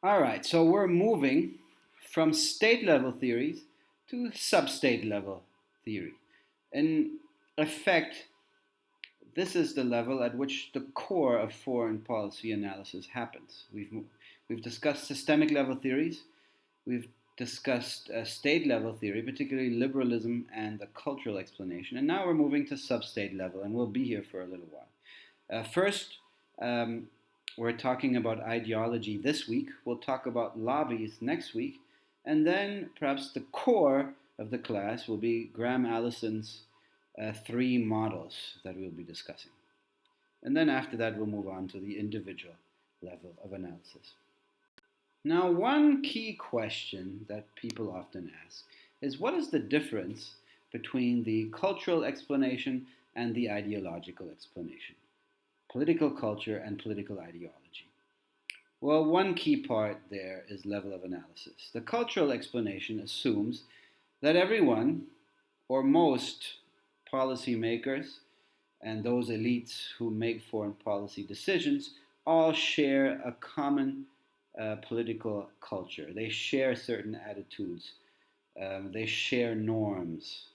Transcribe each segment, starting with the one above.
All right, so we're moving from state level theories to sub-state level theory. In effect, this is the level at which the core of foreign policy analysis happens. We've discussed systemic level theories, we've discussed state level theory, particularly liberalism and the cultural explanation, and now we're moving to sub-state level, and we'll be here for a little while. First, we're talking about ideology this week. We'll talk about lobbies next week. And then perhaps the core of the class will be Graham Allison's three models that we'll be discussing. And then after that, we'll move on to the individual level of analysis. Now, one key question that people often ask is what is the difference between the cultural explanation and the ideological explanation? Political culture and political ideology. Well, one key part there is level of analysis. The cultural explanation assumes that everyone, or most policymakers and those elites who make foreign policy decisions, all share a common political culture. They share certain attitudes, they share norms,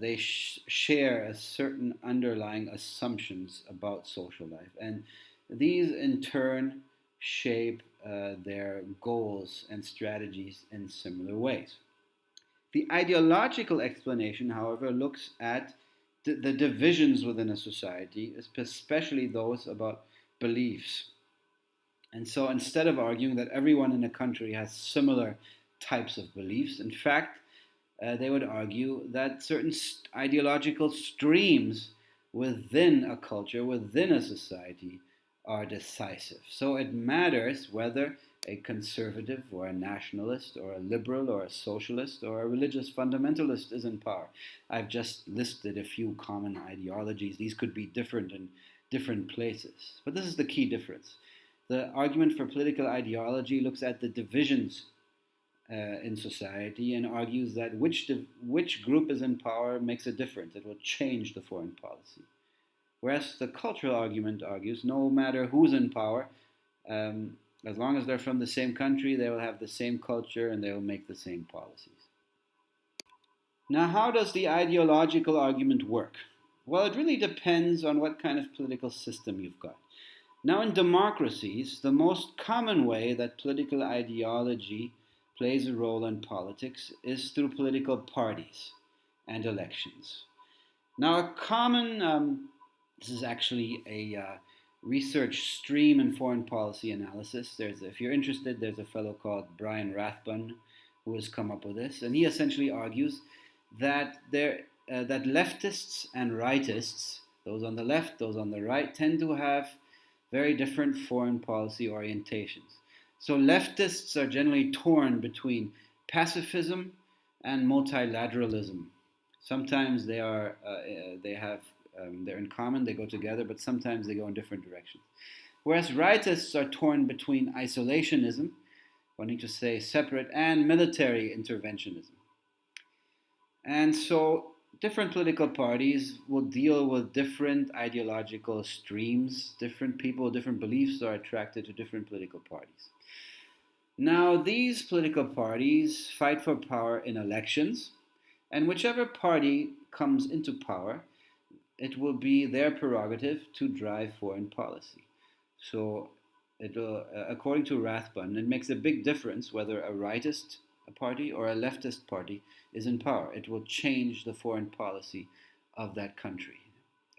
they share a certain underlying assumptions about social life, and these in turn shape their goals and strategies in similar ways. The ideological explanation, however, looks at the divisions within a society, especially those about beliefs. And so instead of arguing that everyone in a country has similar types of beliefs, in fact, they would argue that certain ideological streams within a culture, within a society, are decisive. So it matters whether a conservative or a nationalist or a liberal or a socialist or a religious fundamentalist is in power. I've just listed a few common ideologies. These could be different in different places. But this is the key difference. The argument for political ideology looks at the divisions in society and argues that which group is in power makes a difference. It will change the foreign policy. Whereas the cultural argument argues no matter who's in power, as long as they're from the same country, they will have the same culture and they will make the same policies. Now, how does the ideological argument work? Well, it really depends on what kind of political system you've got. Now, in democracies, the most common way that political ideology plays a role in politics is through political parties and elections. Now, a common, this is actually a research stream in foreign policy analysis. If you're interested, there's a fellow called Brian Rathbun who has come up with this, and he essentially argues that that leftists and rightists, those on the left, those on the right, tend to have very different foreign policy orientations. So leftists are generally torn between pacifism and multilateralism. Sometimes they're in common, they go together, but sometimes they go in different directions. Whereas rightists are torn between isolationism, wanting to stay separate, and military interventionism. And so different political parties will deal with different ideological streams. Different people, different beliefs are attracted to different political parties. Now, these political parties fight for power in elections, and whichever party comes into power, it will be their prerogative to drive foreign policy. So, according to Rathbun, it makes a big difference whether a rightist party or a leftist party is in power. It will change the foreign policy of that country,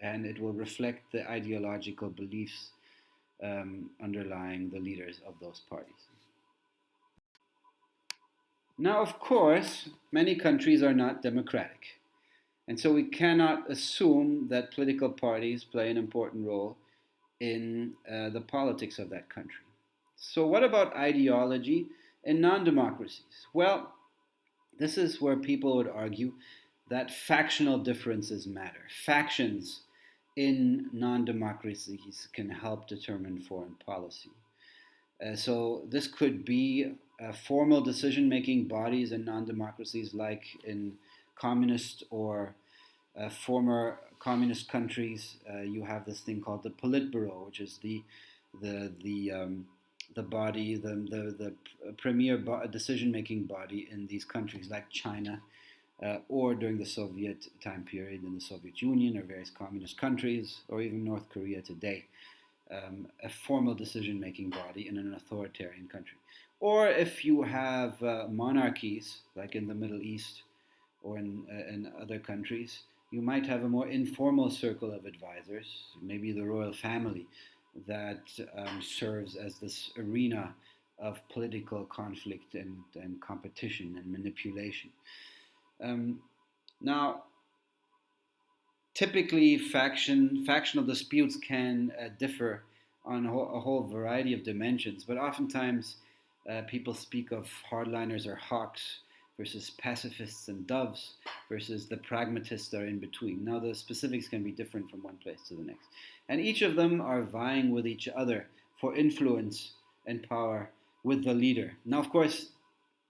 and it will reflect the ideological beliefs underlying the leaders of those parties. Now, of course, many countries are not democratic, and so we cannot assume that political parties play an important role in the politics of that country. So, what about ideology in non-democracies? Well, this is where people would argue that factional differences matter. Factions in non-democracies can help determine foreign policy. So this could be formal decision-making bodies in non-democracies, like in communist or former communist countries. You have this thing called the Politburo, which is the the body, the premier decision-making body in these countries like China, or during the Soviet time period in the Soviet Union or various communist countries, or even North Korea today, a formal decision-making body in an authoritarian country. Or if you have monarchies, like in the Middle East or in other countries, you might have a more informal circle of advisors, maybe the royal family, that serves as this arena of political conflict and competition and manipulation. Now, typically, factional disputes can differ on a whole variety of dimensions, but oftentimes people speak of hardliners or hawks versus pacifists and doves versus the pragmatists are in between. Now, the specifics can be different from one place to the next. And each of them are vying with each other for influence and power with the leader. Now, of course,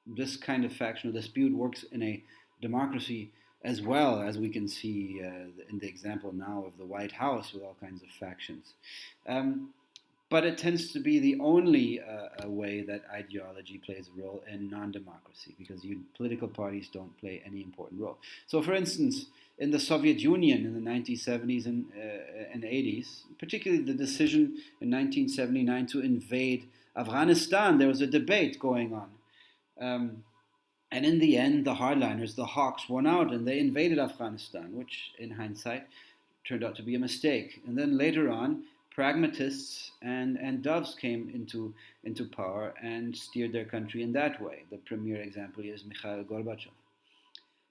this kind of factional dispute works in a democracy as well, as we can see in the example now of the White House with all kinds of factions. But it tends to be the only way that ideology plays a role in non-democracy, because political parties don't play any important role. So, for instance, in the Soviet Union in the 1970s and 80s, particularly the decision in 1979 to invade Afghanistan, there was a debate going on. And in the end, the hardliners, the hawks, won out and they invaded Afghanistan, which in hindsight turned out to be a mistake. And then later on, pragmatists and doves came into power and steered their country in that way. The premier example is Mikhail Gorbachev.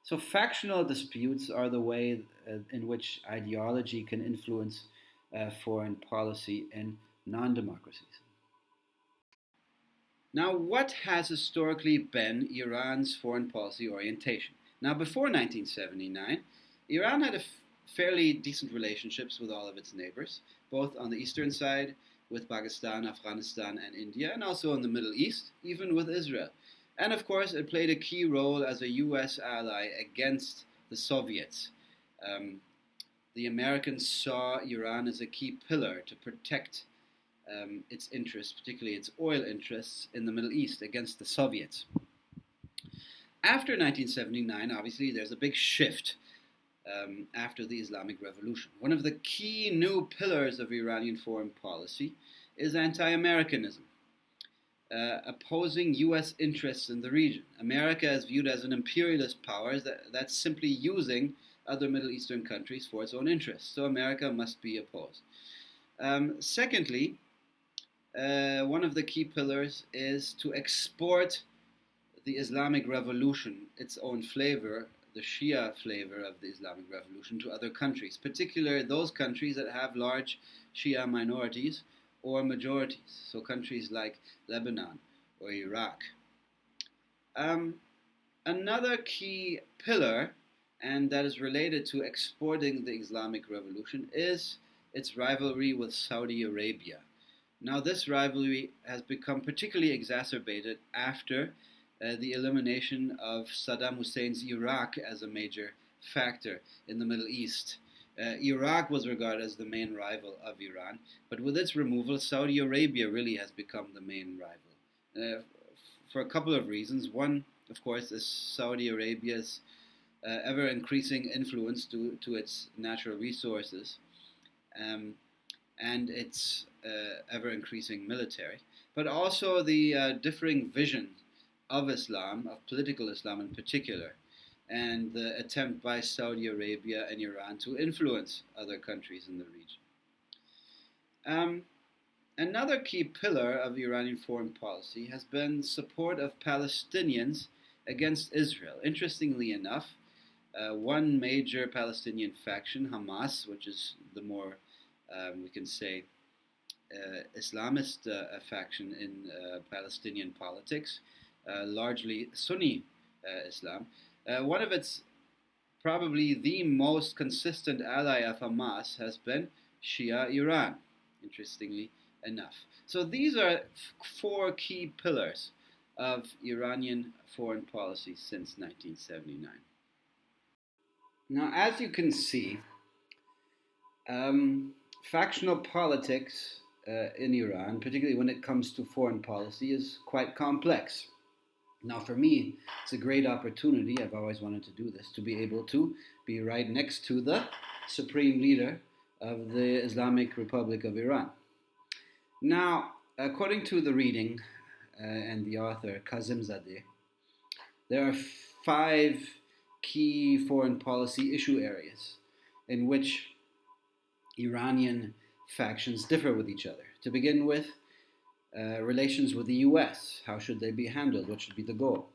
So factional disputes are the way in which ideology can influence foreign policy in non-democracies. Now, what has historically been Iran's foreign policy orientation? Now, before 1979, Iran had fairly decent relationships with all of its neighbors, both on the eastern side with Pakistan, Afghanistan, and India, and also in the Middle East, even with Israel. And of course, it played a key role as a US ally against the Soviets. The Americans saw Iran as a key pillar to protect its interests, particularly its oil interests in the Middle East against the Soviets. After 1979, obviously, there's a big shift after the Islamic Revolution. One of the key new pillars of Iranian foreign policy is anti-Americanism, opposing U.S. interests in the region. America is viewed as an imperialist power that's simply using other Middle Eastern countries for its own interests. So America must be opposed. Secondly, one of the key pillars is to export the Islamic Revolution, its own flavor, the Shia flavor of the Islamic Revolution, to other countries, particularly those countries that have large Shia minorities or majorities, so countries like Lebanon or Iraq. Another key pillar, and that is related to exporting the Islamic Revolution, is its rivalry with Saudi Arabia. Now, this rivalry has become particularly exacerbated after the elimination of Saddam Hussein's Iraq as a major factor in the Middle East. Iraq was regarded as the main rival of Iran, but with its removal, Saudi Arabia really has become the main rival. For a couple of reasons. One, of course, is Saudi Arabia's ever-increasing influence to its natural resources and its ever-increasing military, but also the differing vision of Islam, of political Islam in particular, and the attempt by Saudi Arabia and Iran to influence other countries in the region. Another key pillar of Iranian foreign policy has been support of Palestinians against Israel. Interestingly enough, one major Palestinian faction, Hamas, which is the more, we can say, Islamist faction in Palestinian politics, largely Sunni Islam. One of its probably the most consistent ally of Hamas has been Shia Iran, interestingly enough. So these are four key pillars of Iranian foreign policy since 1979. Now, as you can see, factional politics in Iran, particularly when it comes to foreign policy, is quite complex. Now, for me, it's a great opportunity. I've always wanted to do this, to be able to be right next to the supreme leader of the Islamic Republic of Iran. Now, according to the reading and the author Chasms, there are 5 key foreign policy issue areas in which Iranian factions differ with each other. To begin with, relations with the US. How should they be handled? What should be the goal?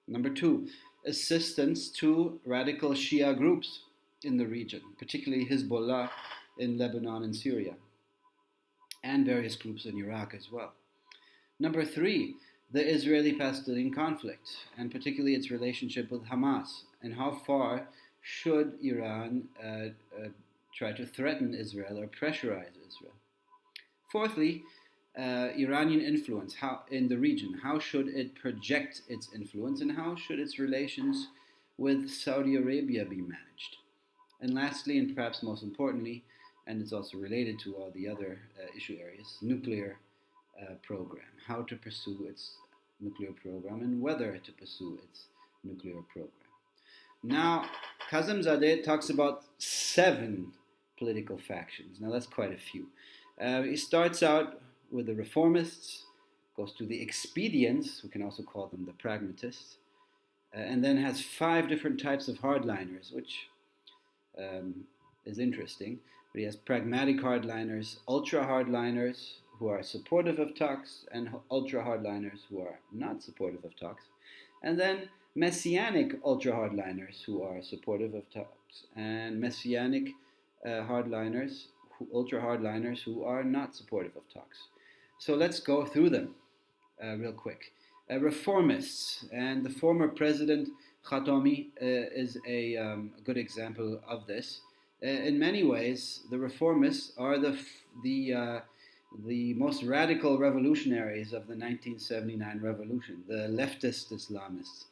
Number 2, assistance to radical Shia groups in the region, particularly Hezbollah in Lebanon and Syria, and various groups in Iraq as well. Number 3, the Israeli-Palestinian conflict, and particularly its relationship with Hamas, and how far should Iran try to threaten Israel or pressurize Israel. Fourthly, Iranian influence in the region. How should it project its influence, and how should its relations with Saudi Arabia be managed? And lastly, and perhaps most importantly, and it's also related to all the other issue areas, nuclear program. How to pursue its nuclear program and whether to pursue its nuclear program. Now, Kazemzadeh talks about 7 political factions. Now, that's quite a few. He starts out with the reformists, goes to the expedients, we can also call them the pragmatists, and then has 5 different types of hardliners, which is interesting. But he has pragmatic hardliners, ultra-hardliners, who are supportive of talks, and ultra-hardliners who are not supportive of talks, and then messianic ultra-hardliners who are supportive of talks, and messianic ultra-hardliners who are not supportive of talks. So let's go through them real quick. Reformists, and the former president Khatami is a good example of this. In many ways, the reformists are the most radical revolutionaries of the 1979 revolution, the leftist Islamists,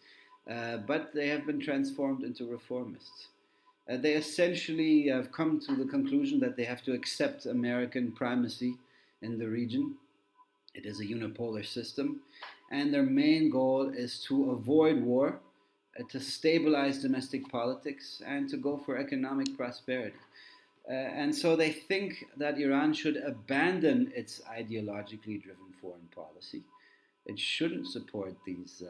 but they have been transformed into reformists. They essentially have come to the conclusion that they have to accept American primacy in the region. It is a unipolar system, and their main goal is to avoid war, to stabilize domestic politics, and to go for economic prosperity. And so they think that Iran should abandon its ideologically driven foreign policy. It shouldn't support these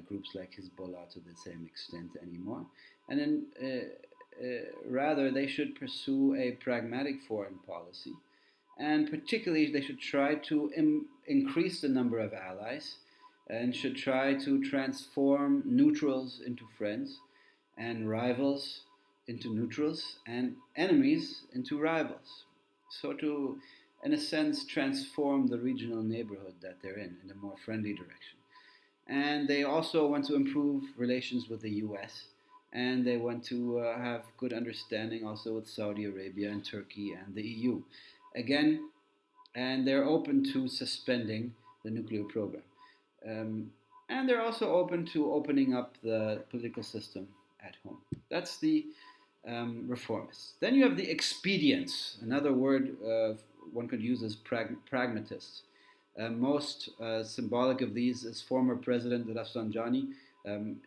groups like Hezbollah to the same extent anymore. And then rather, they should pursue a pragmatic foreign policy. And particularly, they should try to increase the number of allies and should try to transform neutrals into friends and rivals into neutrals and enemies into rivals. So to, in a sense, transform the regional neighborhood that they're in a more friendly direction. And they also want to improve relations with the US, and they want to have good understanding also with Saudi Arabia and Turkey and the EU. Again, and they're open to suspending the nuclear program. And they're also open to opening up the political system at home. That's the reformists. Then you have the expedients. Another word one could use as pragmatists. Most symbolic of these is former President Rafsanjani.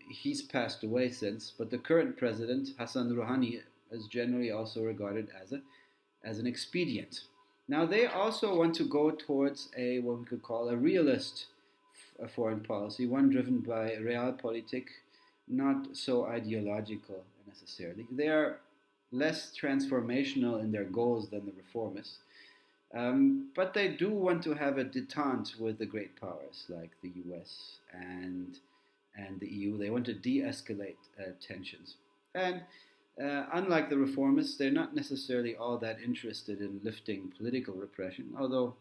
He's passed away since, but the current president, Hassan Rouhani, is generally also regarded as an expedient. Now, they also want to go towards what we could call a realist foreign policy, one driven by realpolitik, not so ideological necessarily. They are less transformational in their goals than the reformists, but they do want to have a detente with the great powers like the US and the EU. They want to de-escalate tensions. And unlike the reformists, they're not necessarily all that interested in lifting political repression, although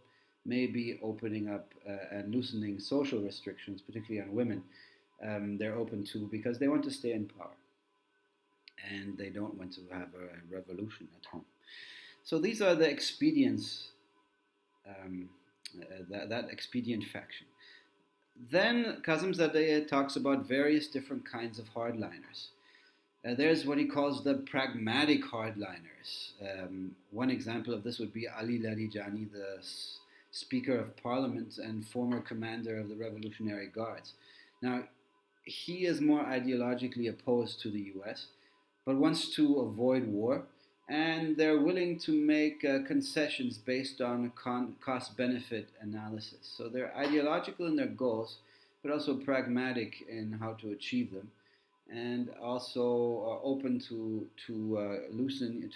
maybe opening up and loosening social restrictions, particularly on women, they're open to, because they want to stay in power. And they don't want to have a revolution at home. So these are the expedients, that expedient faction. Then Kazemzadeh talks about various different kinds of hardliners. There's what he calls the pragmatic hardliners. One example of this would be Ali Larijani, the Speaker of Parliament and former commander of the Revolutionary Guards. Now, he is more ideologically opposed to the US, but wants to avoid war, and they're willing to make concessions based on a cost benefit analysis. So they're ideological in their goals, but also pragmatic in how to achieve them, and also are open to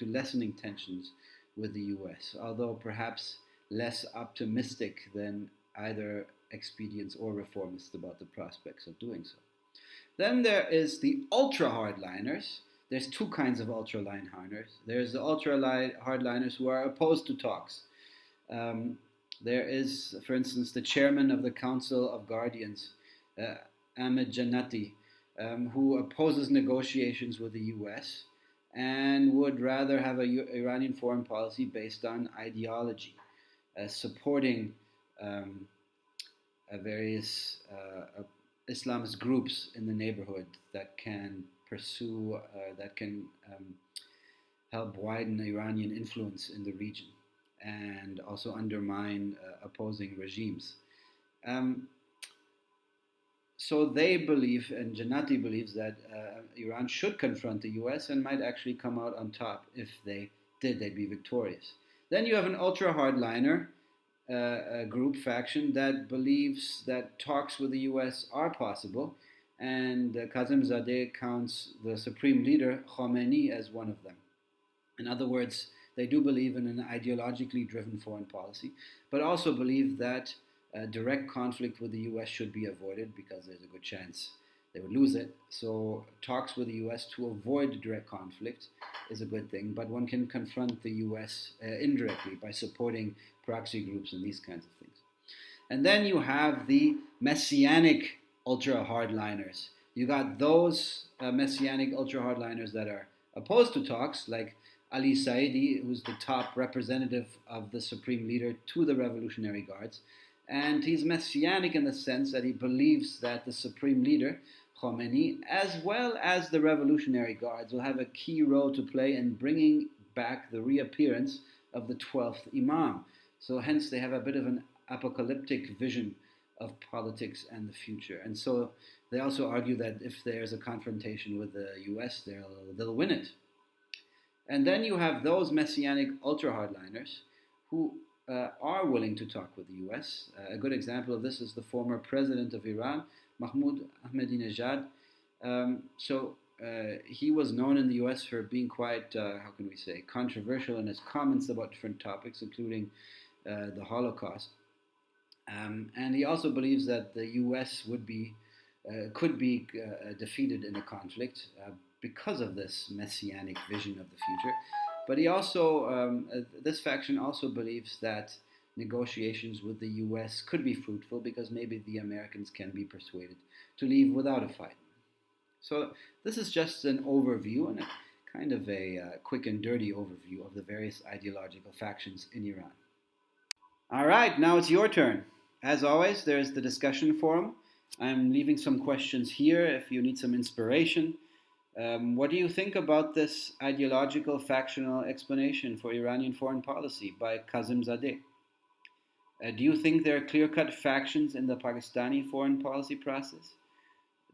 lessening tensions with the US, although perhaps less optimistic than either expedients or reformists about the prospects of doing so. Then there is the ultra-hardliners. There's two kinds of ultra-hardliners. There's the ultra-hardliners who are opposed to talks. There is, for instance, the chairman of the Council of Guardians, Ahmed Jannati, who opposes negotiations with the US and would rather have an Iranian foreign policy based on ideology, supporting various Islamist groups in the neighborhood that can pursue, that can help widen Iranian influence in the region and also undermine opposing regimes. So they believe, and Jannati believes, that Iran should confront the US and might actually come out on top. If they did, they'd be victorious. Then you have an ultra-hardliner group faction that believes that talks with the US are possible, and Kazemzadeh counts the supreme leader, Khomeini, as one of them. In other words, they do believe in an ideologically driven foreign policy, but also believe that direct conflict with the US should be avoided because there's a good chance they would lose it. So talks with the US to avoid direct conflict is a good thing, but one can confront the US indirectly by supporting proxy groups and these kinds of things. And then you have the messianic ultra-hardliners. You got those messianic ultra-hardliners that are opposed to talks, like Ali Saidi, who's the top representative of the supreme leader to the Revolutionary Guards. And he's messianic in the sense that he believes that the supreme leader, Khomeini, as well as the Revolutionary Guards, will have a key role to play in bringing back the reappearance of the 12th Imam. So hence they have a bit of an apocalyptic vision of politics and the future. And so they also argue that if there's a confrontation with the US, they'll win it. And then you have those messianic ultra-hardliners who are willing to talk with the US. A good example of this is the former president of Iran, Mahmoud Ahmadinejad. He was known in the US for being quite, controversial in his comments about different topics, including the Holocaust. And he also believes that the US could be defeated in a conflict because of this messianic vision of the future. But he also, this faction also believes that negotiations with the US could be fruitful because maybe the Americans can be persuaded to leave without a fight. So this is just an overview and a kind of a quick and dirty overview of the various ideological factions in Iran. All right, now it's your turn. As always, there's the discussion forum. I'm leaving some questions here if you need some inspiration. What do you think about this ideological factional explanation for Iranian foreign policy by Kazemzadeh? Do you think there are clear-cut factions in the Pakistani foreign policy process?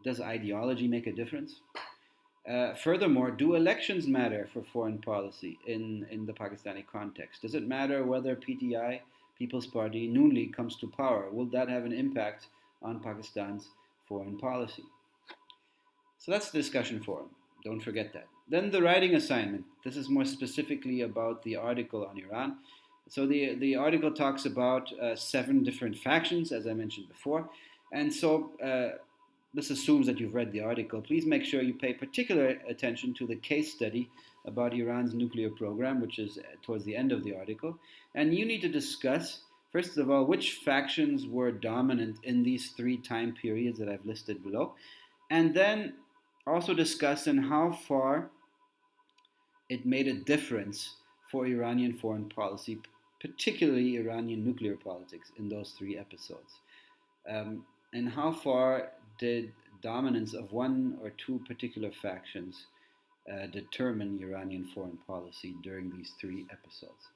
Does ideology make a difference? Furthermore, do elections matter for foreign policy in the Pakistani context? Does it matter whether PTI, People's Party, Noon League comes to power? Will that have an impact on Pakistan's foreign policy? So that's the discussion forum. Don't forget that. Then the writing assignment. This is more specifically about the article on Iran. So the article talks about 7 different factions, as I mentioned before. And so this assumes that you've read the article. Please make sure you pay particular attention to the case study about Iran's nuclear program, which is towards the end of the article. And you need to discuss, first of all, which factions were dominant in these 3 time periods that I've listed below. And then also discuss in how far it made a difference for Iranian foreign policy, particularly Iranian nuclear politics in those 3 episodes. And how far did dominance of 1 or 2 particular factions determine Iranian foreign policy during these 3 episodes.